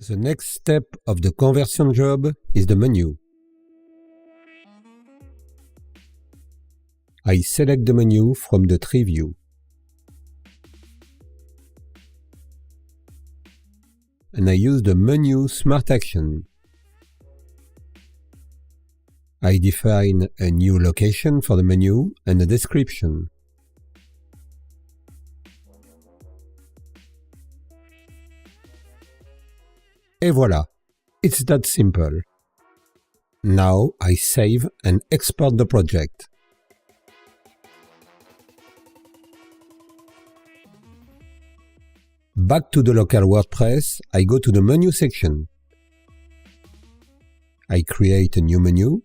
The next step of the conversion job is the menu. I select the menu from the tree view. And I use the menu smart action. I define a new location for the menu and a description. Et voilà, it's that simple. Now I save and export the project. Back to the local WordPress, I go to the menu section. I create a new menu.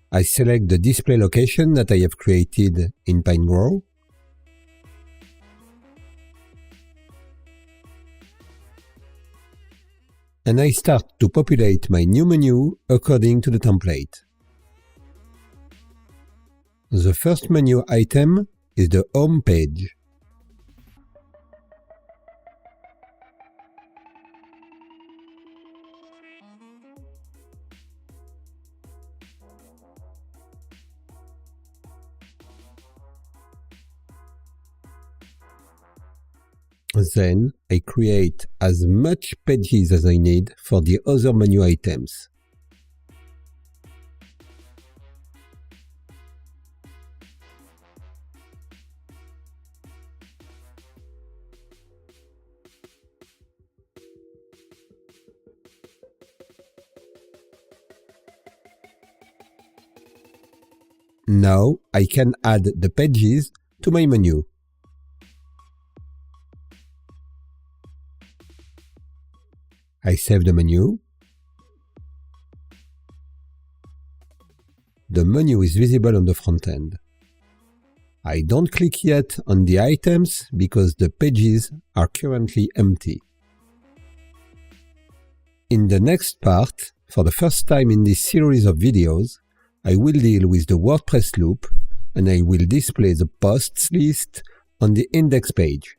I select the display location that I have created in Pinegrow. And I start to populate my new menu according to the template. The first menu item is the home page. Then I create as much pages as I need for the other menu items. Now I can add the pages to my menu. I save the menu. The menu is visible on the front end. I don't click yet on the items because the pages are currently empty. In the next part, for the first time in this series of videos, I will deal with the WordPress loop and I will display the posts list on the index page.